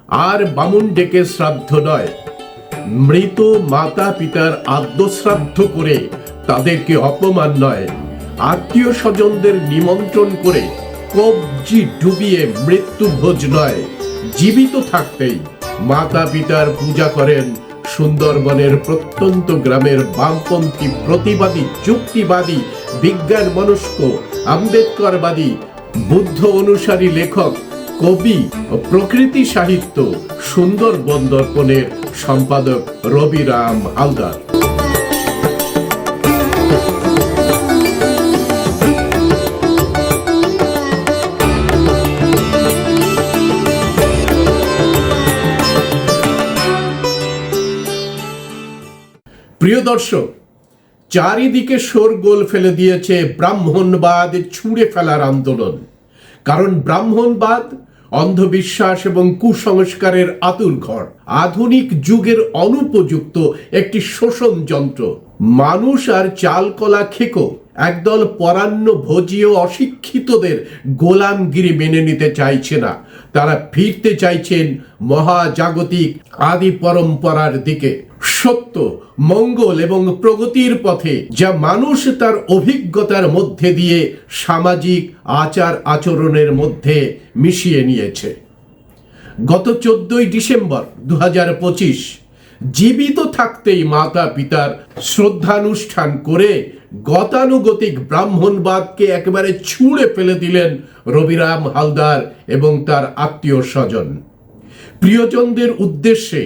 আর বামুন ডেকে শ্রাদ্ধ নয়, মৃত মাতা পিতার আদ্য শ্রাদ্ধ করে তাদেরকে অপমান নয়, আত্মীয় স্বজনদের নিমন্ত্রণ করে কবজি ডুবিয়ে মৃত্যু ভোজ নয়, জীবিত থাকতেই মাতা পিতার পূজা করেন সুন্দরবনের প্রত্যন্ত গ্রামের বামপন্থী প্রতিবাদী, যুক্তিবাদী, বিজ্ঞান মনস্ক, আম্বেদকরবাদী, বুদ্ধ অনুসারী লেখক, কবি ও প্রকৃতি সাহিত্য সুন্দরবন দর্পণের সম্পাদক রবিরাম হালদার। প্রিয় দর্শক, চারিদিকে শোরগোল ফেলে দিয়েছে ব্রাহ্মণবাদ ছুঁড়ে ফেলার আন্দোলন। কারণ ব্রাহ্মণবাদ অন্ধবিশ্বাস এবং কুসংস্কারের আতুরঘর, আধুনিক যুগের অনুপযুক্ত একটি শোষণ যন্ত্র। মানুষ আর চালকলা খেকো একদল পরান্ন ভোজীয় অশিক্ষিতদের গোলামগিরি মেনে নিতে চাইছে না। তারা ফিরতে চাইছেন মহাজাগতিক আদি পরম্পরার দিকে, সত্য, মঙ্গল এবং প্রগতির পথে, যা মানুষ তার অভিজ্ঞতার মধ্যে দিয়ে সামাজিক আচার আচরণের মধ্যে মিশিয়ে নিয়েছে। গত 14ই ডিসেম্বর 2025 জীবিত থাকতেই মাতা পিতার শ্রদ্ধানুষ্ঠান করে গতানুগতিক ব্রাহ্মণবাদকে একেবারে ছুঁড়ে ফেলে দিলেন রবিরাম হালদার এবং তার আত্মীয় স্বজন। প্রিয়জনদের উদ্দেশ্যে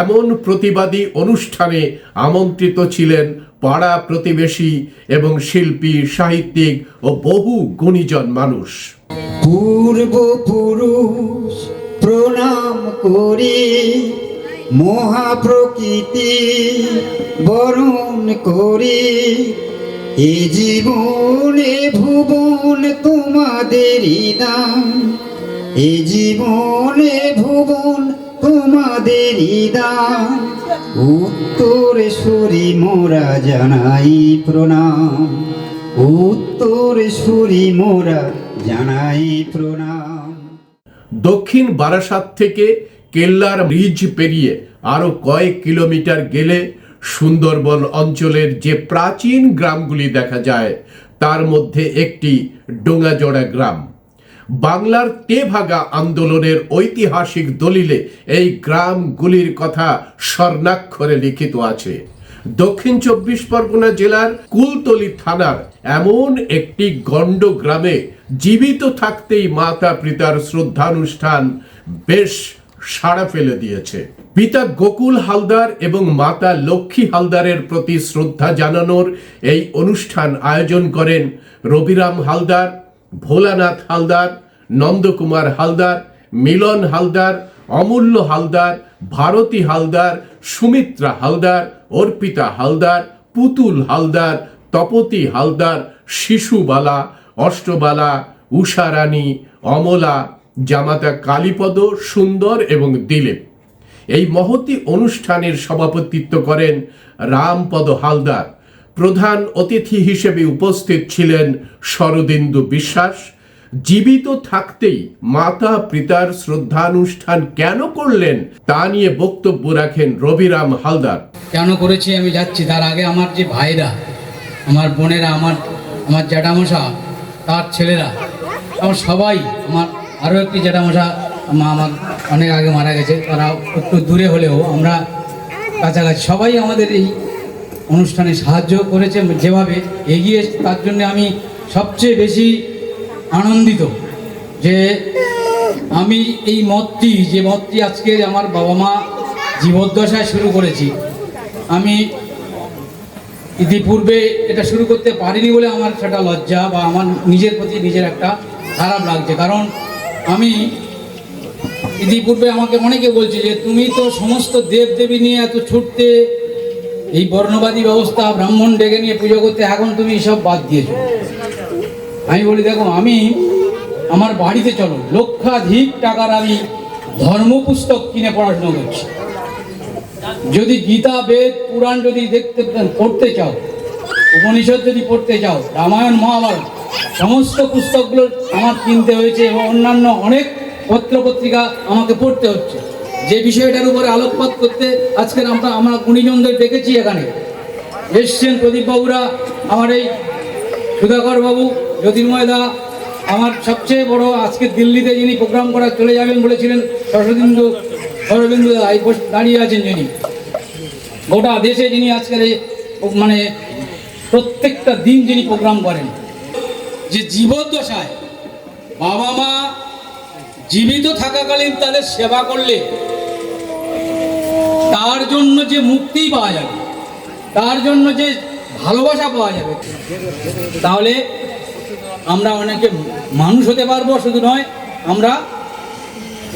এমন প্রতিবাদী অনুষ্ঠানে আমন্ত্রিত ছিলেন পাড়া প্রতিবেশী এবং শিল্পী, সাহিত্যিক ও বহু গুণীজন মানুষ। পূর্বপুরুষ প্রণাম করি, মহাপ্রকৃতি বরণ করি, এ জীবনে ভুবন তোমাদেরই দান, এ জীবনে ভুবন তোমাদেরই দান। উত্তরেশ্বরী মোরা জানাই প্রণাম, উত্তরেশ্বরী মোরা জানাই প্রণাম। দক্ষিণ বারাসাত থেকে কেল্লার ব্রিজ পেরিয়ে আরো কয়েক কিলোমিটার গেলে সুন্দরবন অঞ্চলের যে প্রাচীন গ্রামগুলি দেখা যায়, তার মধ্যে একটি ডোঙাজোড়া গ্রাম। বাংলার তেভাগা আন্দোলনের ঐতিহাসিক দলিলে এই গ্রামগুলির কথা স্বর্ণাক্ষরে লিখিত আছে। দক্ষিণ 24 পরগনা জেলার কুলতলি থানার এমন একটি গণ্ড গ্রামে জীবিত থাকতেই মাতা পিতার শ্রদ্ধানুষ্ঠান বেশ সাড়া ফেলে দিয়েছে। পিতা গোকুল হালদার এবং মাতা লক্ষ্মী হালদারের প্রতি শ্রদ্ধা জানানোর এই অনুষ্ঠান আয়োজন করেন রবিরাম হালদার, ভোলানাথ হালদার, নন্দকুমার হালদার, মিলন হালদার, অমূল্য হালদার, ভারতী হালদার, সুমিত্রা হালদার, অর্পিতা হালদার, পুতুল হালদার, তপতী হালদার, শিশুবালা, অষ্টবালা, উষারানী, অমলা, জামাতা কালীপদ, সুন্দর এবং দিলীপ। এই মহতী অনুষ্ঠানের সভাপতিত্ব করেন রামপদ হালদার। প্রধান অতিথি হিসেবে উপস্থিত ছিলেন শরদিন্দু বিশ্বাস। জীবিত থাকতেই মাতা পিতার শ্রদ্ধানুষ্ঠান কেন করলেন তা নিয়ে বক্তব্য রাখেন রবিরাম হালদার। কেন করেছি আমি যাচ্ছি, তার আগে আমার যে ভাইরা, আমার বোনেরা, আমার জ্যাঠামশা, তার ছেলেরা, আমার সবাই, আমার আরও একটি জ্যাঠামশা আমার অনেক আগে মারা গেছে, তারা একটু দূরে হলেও আমরা কাছাকাছি, সবাই আমাদের এই অনুষ্ঠানে সাহায্য করেছে যেভাবে এগিয়ে, তার জন্য আমি সবচেয়ে বেশি আনন্দিত যে আমি এই মতটি আজকে আমার বাবা মা জীবদ্দশায় শুরু করেছি। আমি ইতিপূর্বে এটা শুরু করতে পারিনি বলে আমার সেটা লজ্জা বা আমার নিজের প্রতি নিজের একটা খারাপ লাগছে। কারণ আমি ইতিপূর্বে আমাকে অনেকে বলছে যে তুমি তো সমস্ত দেবদেবী নিয়ে এত ছুটতে, এই বর্ণবাদী ব্যবস্থা, ব্রাহ্মণ ডেকে নিয়ে পুজো করতে, এখন তুমি এসব বাদ দিয়েছো। আমি বলি দেখো, আমি আমার বাড়িতে চলো, লক্ষাধিক টাকার আমি ধর্মপুস্তক কিনে পড়াশোনা করছি। যদি গীতা, বেদ, পুরাণ যদি পড়তে চাও, উপনিষদ যদি পড়তে চাও, রামায়ণ, মহাভারত, সমস্ত পুস্তকগুলো আমার কিনতে হয়েছে এবং অন্যান্য অনেক পত্রপত্রিকা আমাকে পড়তে হচ্ছে। যে বিষয়টার উপরে আলোকপাত করতে আজকের আমরা গুণীজনদের ডেকেছি এখানে এসছেন প্রদীপ বাবুরা, আমার এই সুধাকর বাবু, জ্যোতির্ময় দা, আমার সবচেয়ে বড় আজকে দিল্লিতে যিনি প্রোগ্রাম করা চলে যাবেন বলেছিলেন শরদিন্দু দা, এই দাঁড়িয়ে আছেন যিনি গোটা দেশে যিনি আজকের এই মানে প্রত্যেকটা দিন যিনি প্রোগ্রাম করেন, যে জীবদ্দশায় বাবা মা জীবিত থাকাকালীন তাদের সেবা করলে তার জন্য যে মুক্তি পাওয়া যাবে, তার জন্য যে ভালোবাসা পাওয়া যাবে, তাহলে আমরা অনেকে মানুষ হতে পারবো। শুধু নয়, আমরা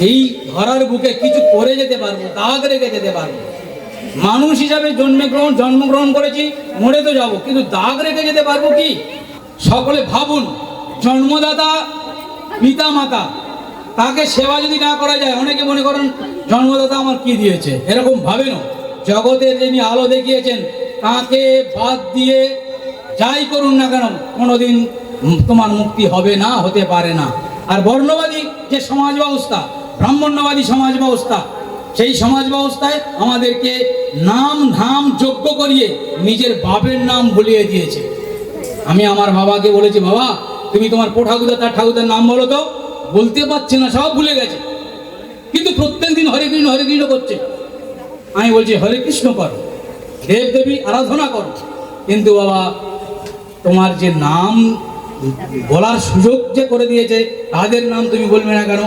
এই ধরার বুকে কিছু করে যেতে পারবো, দাগ রেখে যেতে পারবো। মানুষ হিসাবে জন্মগ্রহণ করেছি, মরে তো যাব, কিন্তু দাগ রেখে যেতে পারবো কি? সকলে ভাবুন, জন্মদাতা পিতা মাতা, তাকে সেবা যদি না করা যায়, অনেকে মনে করেন জন্মদাতা আমার কি দিয়েছে, এরকম ভাবেন। জগতের যিনি আলো দেখিয়েছেন তাকে বাদ দিয়ে যাই করুন না কেন, কোনোদিন তোমার মুক্তি হবে না, হতে পারে না। আর বর্ণবাদী যে সমাজ ব্যবস্থা, ব্রাহ্মণ্যবাদী সমাজ ব্যবস্থা, সেই সমাজ ব্যবস্থায় আমাদেরকে নাম ধাম যজ্ঞ করিয়ে নিজের বাপের নাম ভুলিয়ে দিয়েছে। আমি আমার বাবাকে বলেছি, বাবা তুমি তোমার ঠাকুরদা তার ঠাকুরদার নাম বলো তো, বলতে পারছে না, সব ভুলে গেছে, কিন্তু প্রত্যেক দিন হরে কৃষ্ণ করছে। আমি বলছি হরে কৃষ্ণ করো, দেব দেবী আরাধনা করো, কিন্তু বাবা তোমার যে নাম বলার সুযোগ যে করে দিয়েছে তাদের নাম তুমি বলবে না কেন?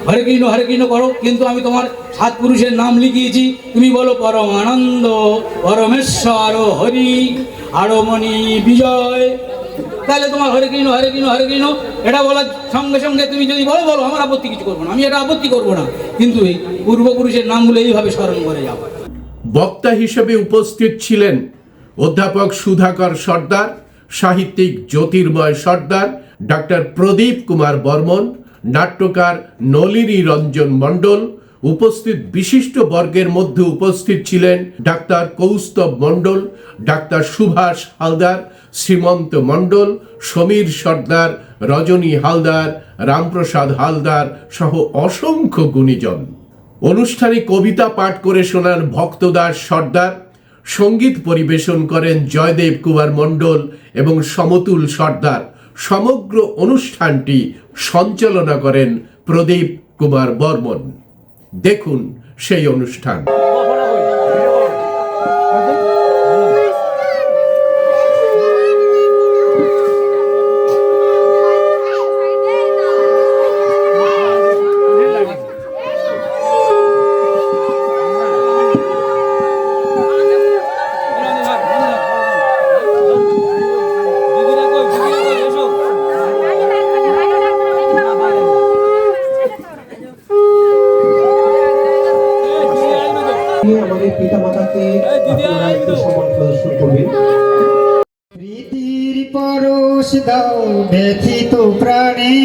হরে কৃষ্ণ করো, কিন্তু আমি তোমার 7 পুরুষের নাম লিখিয়েছি, তুমি বলো পরমানন্দ, পরমেশ্বর, হরি, আরমণি, বিজয়। তাহলে তোমার হরে কৃষ্ণ এটা বলার সঙ্গে সঙ্গে তুমি যদি বলো আমার আপত্তি কিছু করবো না, আমি এটা আপত্তি করবো না, কিন্তু এই পূর্বপুরুষের নামগুলো এইভাবে স্মরণ করে যাও। বক্তা হিসেবে উপস্থিত ছিলেন অধ্যাপক সুধাকর সর্দার, সাহিত্যিক জ্যোতির্ময় সর্দার, ডাক্তার প্রদীপ কুমার বর্মন, নাট্যকার নলিনী রঞ্জন মণ্ডল। উপস্থিত বিশিষ্ট বর্গের মধ্যে উপস্থিত ছিলেন ডাক্তার কৌস্তব মণ্ডল, ডাক্তার সুভাষ হালদার, শ্রীমন্ত মণ্ডল, সমীর সর্দার, রজনী হালদার, রামপ্রসাদ হালদার সহ অসংখ্য গুণীজন। অনুষ্ঠানে কবিতা পাঠ করে শোনান ভক্তদাস সর্দার, সঙ্গীত পরিবেশন করেন জয়দেব কুমার মণ্ডল এবং সমতুল সর্দার। সমগ্র অনুষ্ঠানটি সঞ্চালনা করেন প্রদীপ কুমার বর্মন। দেখুন সেই অনুষ্ঠান। আমাদের পিতা মাতাকে আপনারা একটু সম্মান প্রদর্শন করবেন। প্রীতির পরশ দাও ব্যথিত প্রাণে,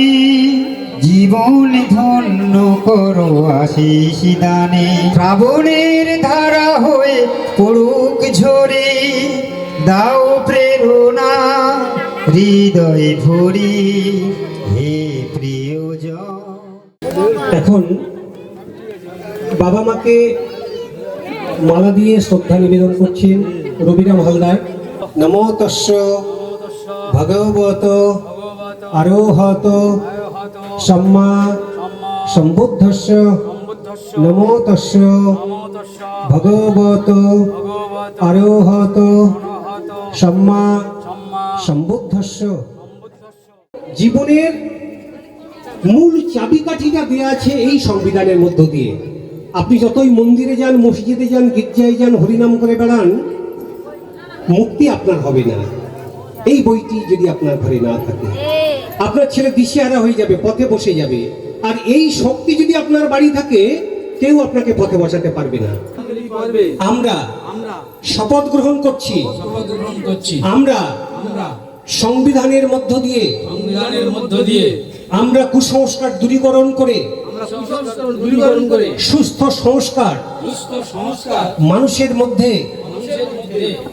জীবন ধন্য করো আশিস দানে। শ্রাবণের ধারা হয়ে পড়ুক ঝরে, দাও প্রেরণা হৃদয়ে ভরি, হে প্রিয়জন। এখন বাবা মাকে মালা দিয়ে শ্রদ্ধা নিবেদন করছেন রবিরাম হালদার। নমো তস্য ভগবত আরোহত সম্মা সম্বুদ্ধস্য। নমো তস্য ভগবত আরোহত সম্মা সম্বুদ্ধস্য। জীবনের মূল চাবিকাঠিটা দেওয়া আছে এই সংবিধানের মধ্য দিয়ে। আপনি যতই মন্দিরে যান, মসজিদে যান, গির্জায় যান, হরিনাম করে বেড়ান, মুক্তি আপনার হবে না এই বইটি যদি আপনার ঘরে না থাকে। আপনার ছেলে দিশেহারা হয়ে যাবে, পথে বসে যাবে। আর এই শক্তি যদি আপনার বাড়ি থাকে, কেউ আপনাকে পথে বসাতে পারবে না। আমরা শপথ গ্রহণ করছি, আমরা সংবিধানের মধ্য দিয়ে আমরা কুসংস্কার দূরীকরণ করে সুস্থ সংস্কার মানুষের মধ্যে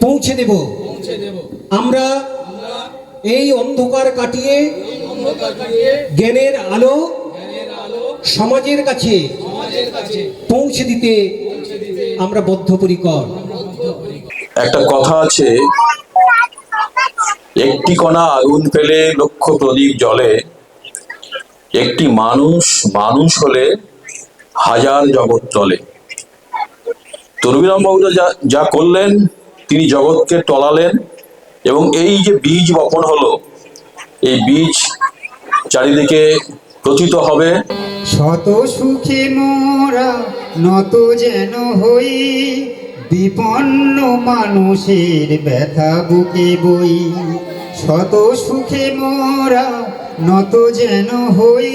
পৌঁছে দেব। আমরা এই অন্ধকার কাটিয়ে জ্ঞানের আলো সমাজের কাছে পৌঁছে দিতে আমরা বদ্ধপরিকর। একটা কথা আছে, একটি কণা আগুন পেলে লক্ষ প্রদীপ জ্বলে, একটি মানুষ হলে হাজার জগৎ চলে। তো রবিরাম বাবু যা করলেন, তিনি জগৎকে টলালেন এবং এই যে বীজ বপন হলো, এই বীজ চারিদিকে প্রচিত হবে। শত সুখে মোরা নত যেন হই, বিপন্ন মানুষের ব্যথা বুকে বই। শত সুখে মোরা নত যেন হই,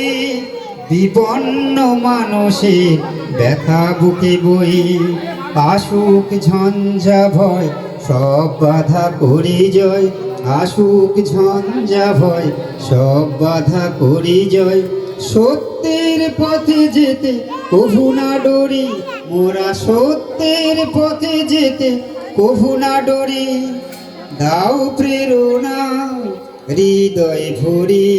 বিপন্ন মানুষের ব্যথা বুকে বই। আসুক ঝঞ্ঝা ভয় সব বাধা করি জয়, আসুক ঝঞ্ঝা ভয় সব বাধা করি জয়। সত্যের পথে যেতে কভু না ডরি, মোরা সত্যের পথে যেতে কভু না ডরি। দাও প্রেরণা হৃদয় ভরি,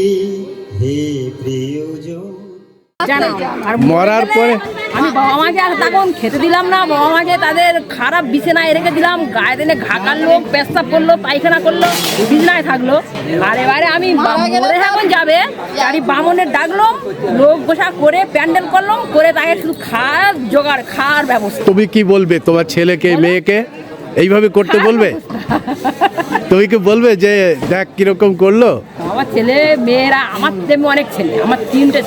হে প্রিয়জন। আর মরার পরে আমি বাবা মাকে আর তখন খেতে দিলাম না, বাবা মাকে তাদের খারাপ বিছানায় রেখে দিলাম। গায়ে দিনে ঘাকার লোক পেশাব করলো, পায়খানা করলো, বিছানায় থাকলো। আর এবারে আমি মরে যখন যাবে আমি বামনের ডাকলাম, লোক বসা করে প্যান্ডেল করলাম, করে তাকে শুধু খাওয়ার ব্যবস্থা। তুমি কি বলবে তোমার ছেলেকে মেয়েকে এইভাবে করতে বলবে? তুমি কি বলবে যে দেখ কিরকম করলো? আমার ছেলে মেয়েরা, আমার তেমনি অনেক ছেলে, আমার তিনটে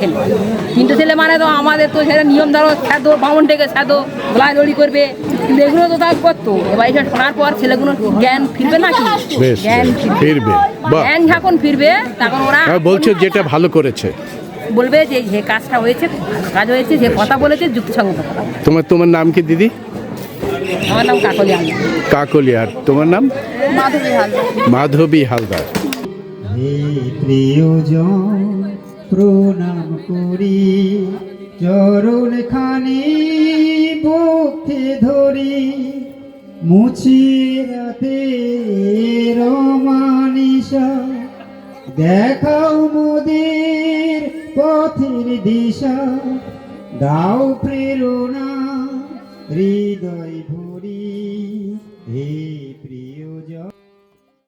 ছেলে মানে তো আমাদের তো সেটা নিয়ম ধরো, স্যাদো বামন থেকে স্যাদো গলায় দড়ি করবে, কিন্তু এগুলো তো তার করতো। এবার এটা শোনার পর ছেলেগুলো জ্ঞান ফিরবে নাকি? বেশ, জ্ঞান ফিরবে। বাহ। জ্ঞান যখন ফিরবে তখন ওরা বলছে যেটা ভালো করেছে, বলবে যে যে কাজটা হয়েছে ভালো কাজ হয়েছে, যে কথা বলেছে যুক্তিসঙ্গত কথা। তোমার নাম কি দিদি? আমার নাম কাকলি হালদার। কাকলি। আর তোমার নাম? মাধবী হালদার। মাধবী হালদার। হে প্রিয়জন প্রণাম করি, চরণ খানি বক্ষে ধরি। মুছি রাতে রমানিশা, দেখাও মোদের পথের দিশা। দাও প্রেরণা হৃদয় ভরি, হে